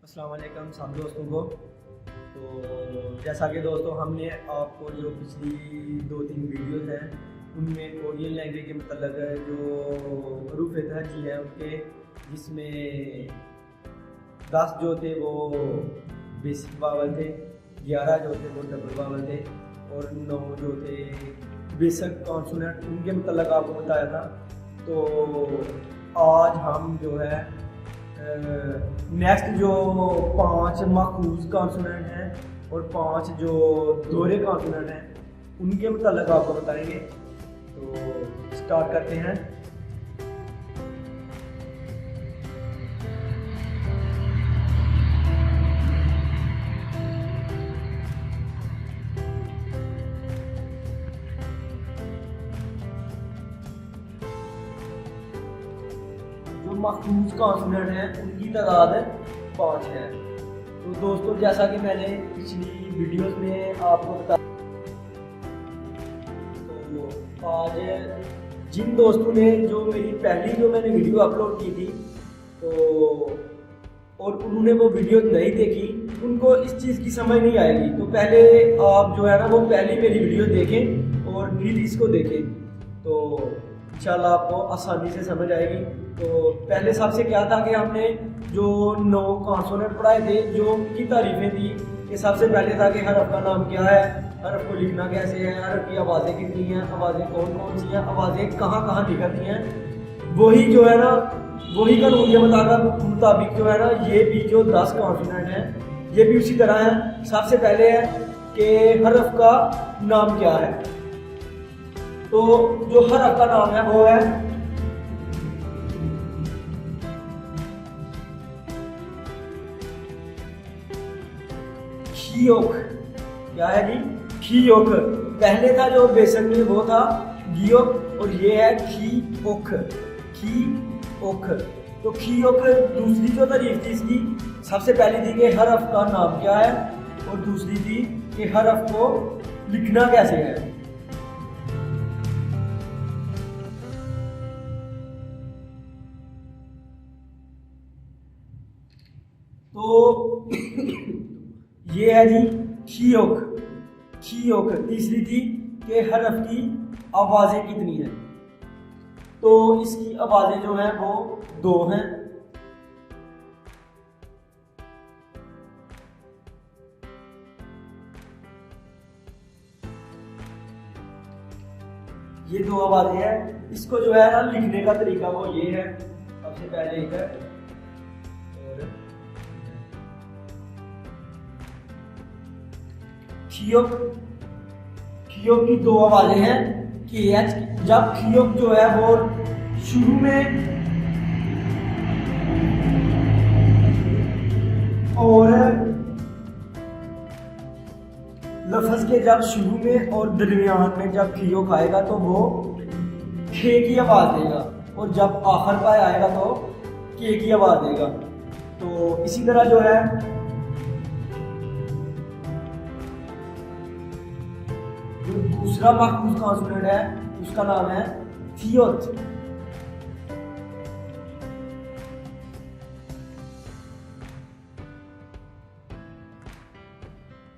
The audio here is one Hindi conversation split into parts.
अस्सलाम वालेकुम सब दोस्तों को। तो जैसा कि दोस्तों हमने आपको जो पिछली 2-3 वीडियोस हैं उनमें कोरियन लैंग्वेज के मतलब जो हरूफ तहजी हैं उनके, जिसमें 10 जो थे वो बेसिक वावल थे, 11 जो थे वो डबल वावल थे और 9 जो थे बेसिक कॉन्सोनेंट, उनके मतलब आपको बताया था। तो आज हम जो है नेक्स्ट जो 5 मखूज कॉन्सोनेंट हैं और 5 जो दोहरे कॉन्सोनेंट हैं उनके मतलब आपको बताएंगे। तो स्टार्ट करते हैं। जो मखूज कॉन्सोनेंट हैं उनकी तादाद 5 है। तो दोस्तों जैसा कि मैंने पिछली वीडियोस में आपको बताया, तो आज जिन दोस्तों ने जो मेरी पहली जो मैंने वीडियो अपलोड की थी तो और उन्होंने वो वीडियो नहीं देखी, उनको इस चीज़ की समझ नहीं आएगी। तो पहले आप जो है ना वो पहली मेरी वीडियो देखें और फिर इसको देखें, तो इंशाल्लाह आपको आसानी से समझ आएगी। तो पहले सबसे क्या था कि हमने जो 9 कॉन्सोनेंट पढ़ाए थे, जो उनकी तारीफें थी कि सबसे पहले था कि हरफ का नाम क्या है, हरफ को लिखना कैसे है, हरफ की आवाज़ें कितनी हैं, आवाज़ें कौन कौन सी हैं, आवाज़ें कहाँ कहाँ निकलती हैं। वही जो है ना वही कानून के मुताबिक जो है ना ये भी जो 10 कॉन्सोनेंट हैं ये भी उसी तरह है। सबसे पहले है कि हरफ का नाम क्या है। तो जो हरफ का नाम है वो है खियोक। क्या है जी? खियोक। पहले था जो बेसन में वो था गियोक और ये है खियोक। खियोक। तो खियोक दूसरी जो तारीफ थी इसकी, सबसे पहली थी कि हरफ का नाम क्या है और दूसरी थी कि हरफ को लिखना कैसे है। तो ये है जी खियोक। खियोक। तीसरी थी कि हरफ की आवाज़ें कितनी हैं। तो इसकी आवाज़ें जो हैं वो 2 हैं। ये 2 आवाज़ें हैं। इसको जो है ना लिखने का तरीका वो ये है। सबसे पहले एक है खियोक। खियोक की 2 आवाजें हैं कि एच। जब खियोक जो है वो शुरू में और लफ्ज के जब शुरू में और दरमियान में जब खियोक आएगा तो वो खे की आवाज देगा और जब आखिर पर आएगा तो के की आवाज देगा। तो इसी तरह जो है जो दूसरा मखूज कॉन्सोनेंट है उसका नाम है थियोत।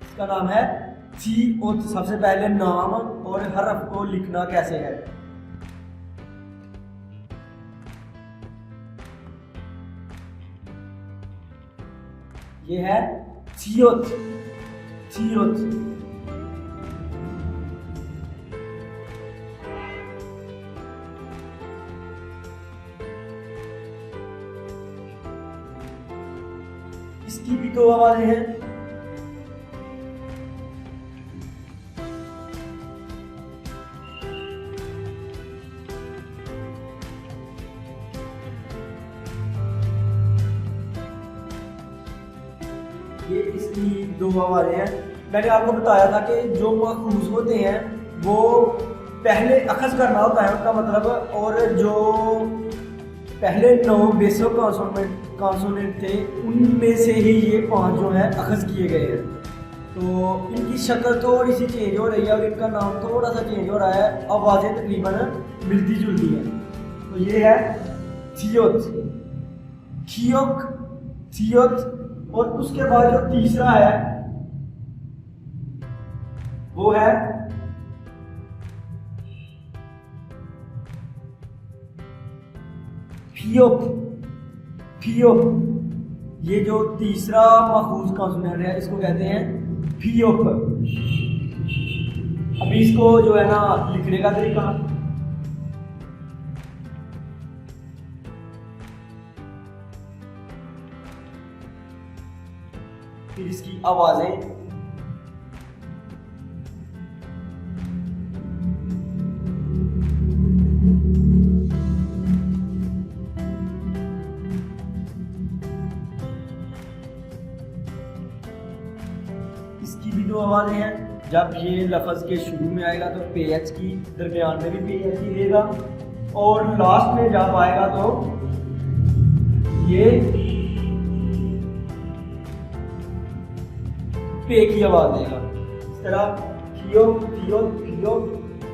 इसका नाम है थियोत। सबसे पहले नाम और हरफ को लिखना कैसे है। ये है थियोत। थियोत। इसकी भी 2 आवाजें हैं। ये इसकी 2 आवाजें हैं। मैंने आपको बताया था कि जो मखूज होते हैं वो पहले अखज़ करना होता है उनका मतलब, और जो पहले 9 बेसिक कॉन्सोनेंट थे उनमें से ही ये 5 जो है अखज़ किए गए हैं। तो इनकी शक्ल थोड़ी सी चेंज हो रही है और इनका नाम थोड़ा सा चेंज हो रहा है। आवाज़ें तकरीबन मिलती जुलती हैं। तो ये है थियोत, खियोक, थियोत और उसके बाद जो तीसरा है वो है फियोप। फियोप, ये जो तीसरा माखूज कॉन्सोनेंट है इसको कहते हैं फियोप। अभी इसको जो है ना लिखने का तरीका, फिर इसकी आवाजें, इसकी भी दो आवाजें हैं। जब ये लफ्ज के शुरू में आएगा तो पेएच की, दरमियान में भी पेएच की देगा, और लास्ट में जब आएगा तो ये पे की आवाज देगा। इस तरह फियो फियो फियो,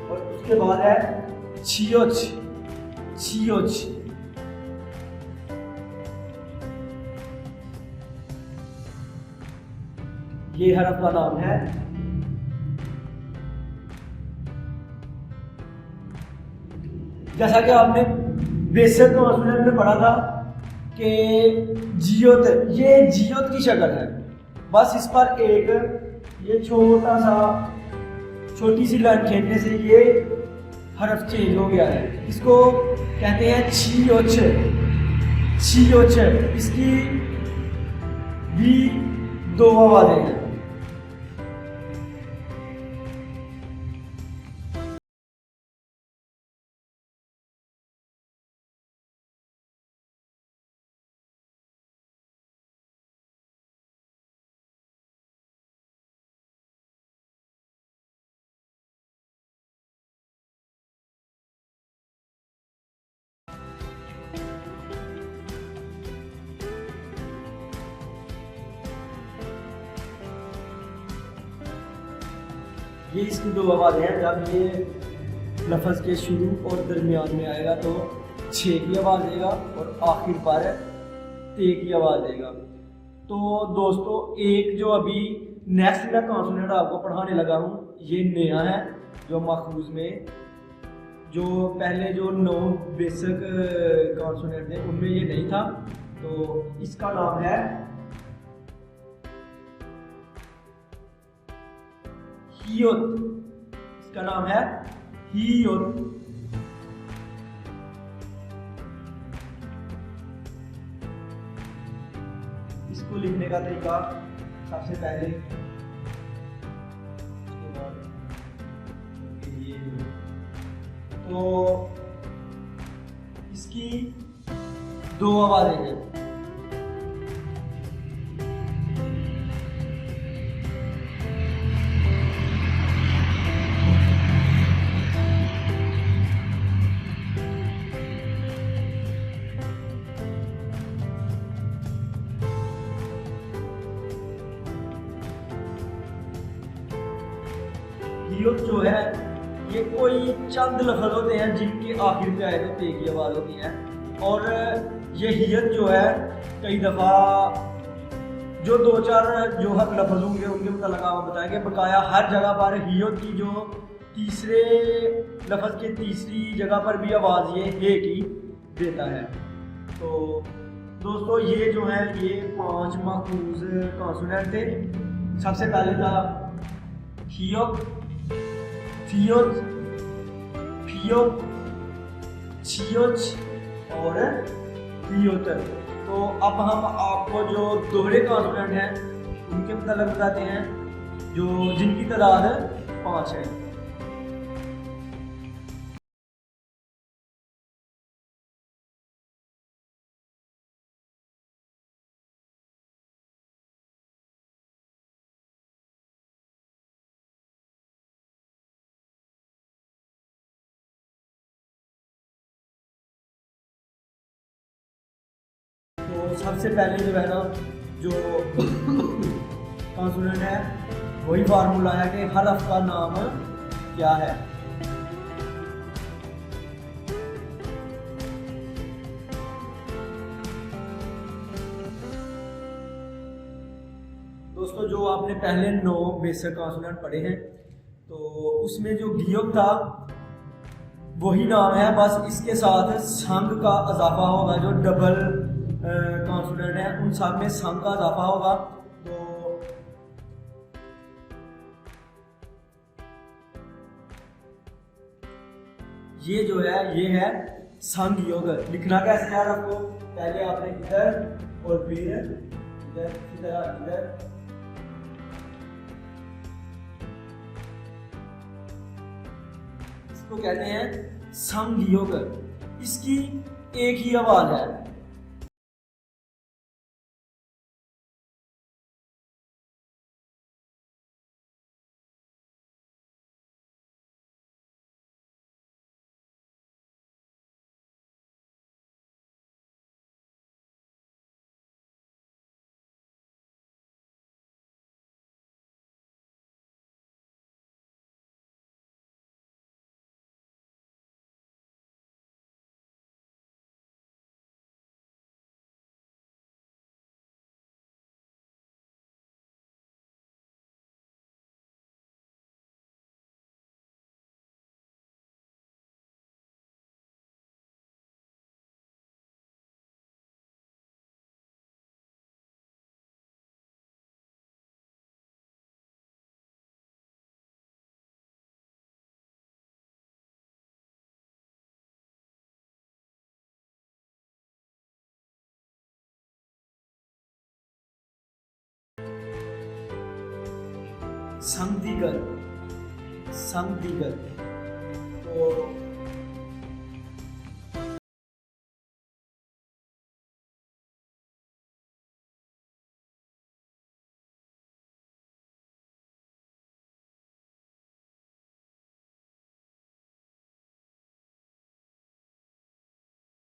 और उसके बाद है छियोच छियोच। ये हरफ का नाम है जैसा कि आपने बेसिक कॉन्सोनेंट में पढ़ा था कि जियोत, ये जियोत की शक्ल है। बस इस पर एक ये छोटी सी लाइन खींचने से ये हरफ चेंज हो गया है। इसको कहते हैं छियोच छियोच। इसकी भी दो आवाजें हैं। ये इसकी दो आवाज़ें हैं। जब ये लफ्ज़ के शुरू और दरमियान में आएगा तो छे की आवाज़ देगा और आखिर पर ते की आवाज़ देगा। तो दोस्तों, एक जो अभी नेक्स्ट मैं कॉन्सोनेंट आपको पढ़ाने लगा हूँ, ये नया है जो माखूज में, जो पहले जो 9 बेसिक कॉन्सोनेंट थे उनमें ये नहीं था। तो इसका नाम है हियोत। इसका नाम है हियोत। इसको लिखने का तरीका, सबसे पहले ये, तो इसकी दो आवाजें हैं। हियोत जो है ये कोई चंद लफ्ज होते हैं जिनके आखिर पे आए तो ते की आवाज होती है। और ये हियत जो है कई दफ़ा जो 2-4 जो लफ्ज होंगे उनके मतलब आप बताएंगे, बकाया हर जगह पर हियत की जो तीसरे लफ्ज के तीसरी जगह पर भी आवाज़ ये हे की देता है। तो दोस्तों, ये जो है ये 5 माखूज कॉन्सोनेंट थे। सबसे पहले था हियोत, फियोत, फियोत, छियोच और फियोत। तो अब हम आपको जो दोहरे कॉन्सोनेंट हैं उनके मतलब बताते हैं, जो जिनकी तादाद 5 है। तो सबसे पहले जो है ना जो कॉन्सोनेंट है वही फार्मूला है कि हरफ का नाम क्या है। दोस्तों जो आपने पहले 9 बेसिक कॉन्सोनेंट पढ़े हैं, तो उसमें जो गियोग था वही नाम है, बस इसके साथ संग का इजाफा होगा। जो डबल कॉन्सोनेंट है उन सब में संग का इजाफा होगा। तो ये जो है ये है संग योग। लिखना कैसे है आपको, पहले आपने इधर और फिर इधर, इसी तरह इधर, इसको कहते हैं संग योग। इसकी एक ही आवाज है। संदिगर, संदिगर। तो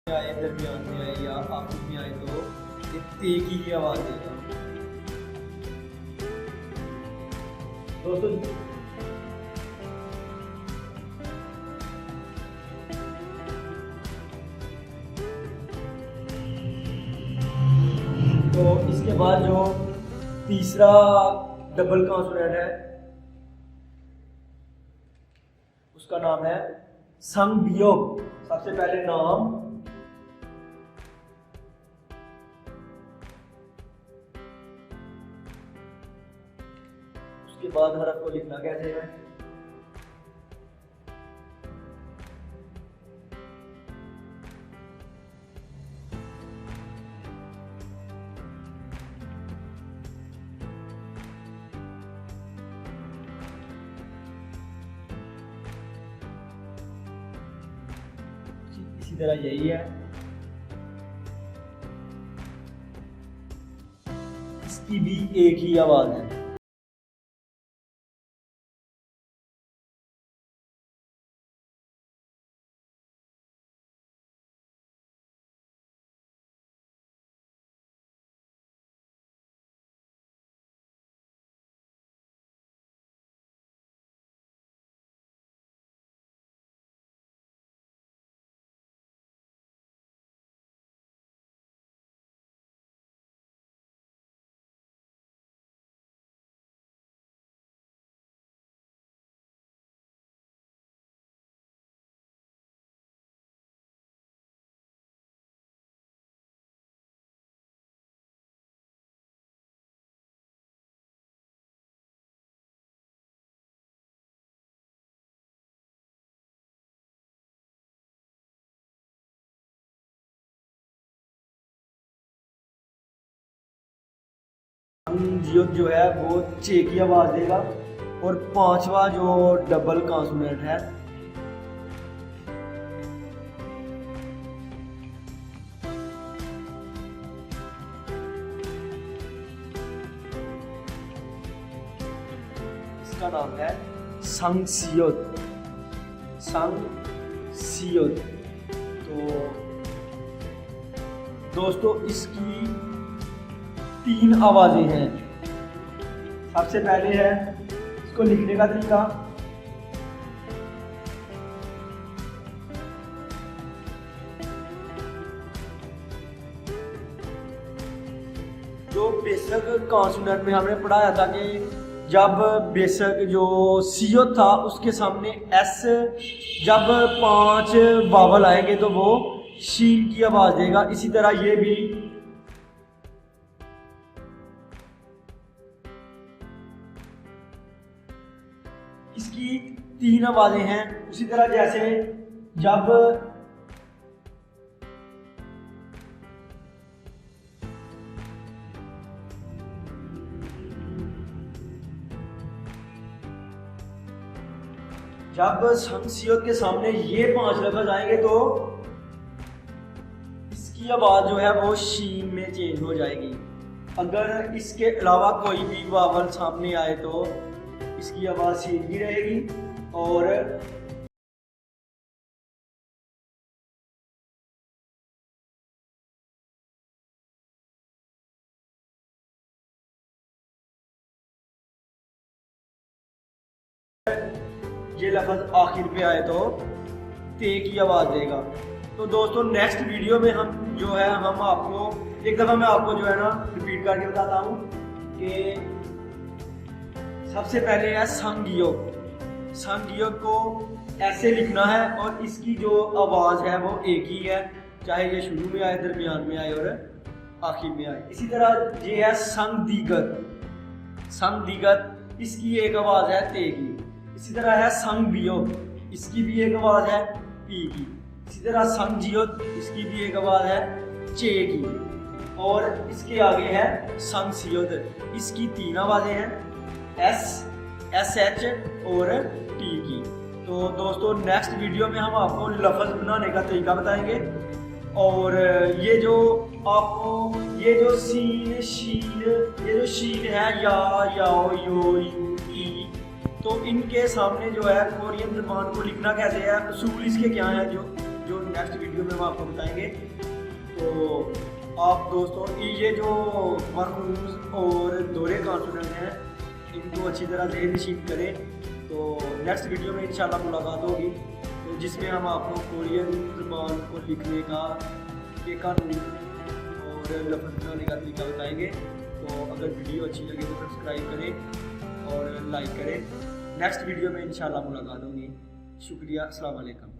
आए दरमियान में आए या आखिर में आए तो ये ते की आवाज देगा। दोस्तों तो इसके बाद जो तीसरा डबल कॉन्सोनेंट है उसका नाम है संवियोग। सबसे पहले नाम, उसके बाद हरफ को लिखना कैसे है। इसी तरह यही है, इसकी भी एक ही आवाज है। जियो जो है वो चे की आवाज देगा। और पांचवा जो डबल कॉन्सोनेंट है इसका नाम है संगसियोत, संगसियोत। तो दोस्तों इसकी 3 आवाजें हैं। सबसे पहले है इसको लिखने का तरीका, जो बेसिक कॉन्सोनेंट में हमने पढ़ाया था कि जब बेसिक जो सीओ था उसके सामने एस, जब 5 वावल आएंगे तो वो शीन की आवाज देगा। इसी तरह ये भी इसकी 3 आवाजें हैं। उसी तरह जैसे जब शमसियत के सामने ये 5 लफ्ज आएंगे तो इसकी आवाज जो है वो शीन में चेंज हो जाएगी। अगर इसके अलावा कोई भी वावल सामने आए तो इसकी आवाज शीन की रहेगी। और ये लफ्ज आखिर पे आए तो ते की आवाज देगा। तो दोस्तों नेक्स्ट वीडियो में हम जो है हम आपको एक दफ़ा मैं आपको जो है ना रिपीट करके बताता हूँ कि सबसे पहले है संगयोग। संगयोग को ऐसे लिखना है और इसकी जो आवाज़ है वो एक ही है, चाहे ये शुरू में आए, दरमियान में आए और आखिर में आए। इसी तरह ये है संगदिगत। संगदिगत इसकी एक आवाज़ है ते की। इसी तरह है संगवियोग, इसकी भी एक आवाज़ है पी की। इसी तरह संगजियोत, इसकी भी एक आवाज़ है चे की। और इसके आगे है संगसियोत, इसकी 3 आवाज़ें हैं एस, एस एच और टी की। तो दोस्तों नेक्स्ट वीडियो में हम आपको लफ्ज़ बनाने का तरीका बताएंगे। और ये जो आपको ये जो सीन शीन, ये जो शीन है या, याओ, यो, यू, ई, तो इनके सामने जो है कोरियन ज़बान को लिखना कैसे है, उसूल इसके क्या है, जो नेक्स्ट वीडियो में हम आपको बताएंगे। तो आप दोस्तों ये जो मरकूज़ और दोहरे कॉन्सोनेंट हैं इनको अच्छी तरह ज़हन नशीन करें। तो नेक्स्ट वीडियो में इंशाल्लाह मुलाकात होगी, तो जिसमें हम आपको कोरियन ज़बान को लिखने का एक कानून और लफ्ज़ बनाने का तरीका बताएंगे। तो अगर वीडियो अच्छी लगे तो सब्सक्राइब करें और लाइक करें। नेक्स्ट वीडियो में इंशाल्लाह मुलाकात होगी। शुक्रिया, अस्सलाम वालेकुम।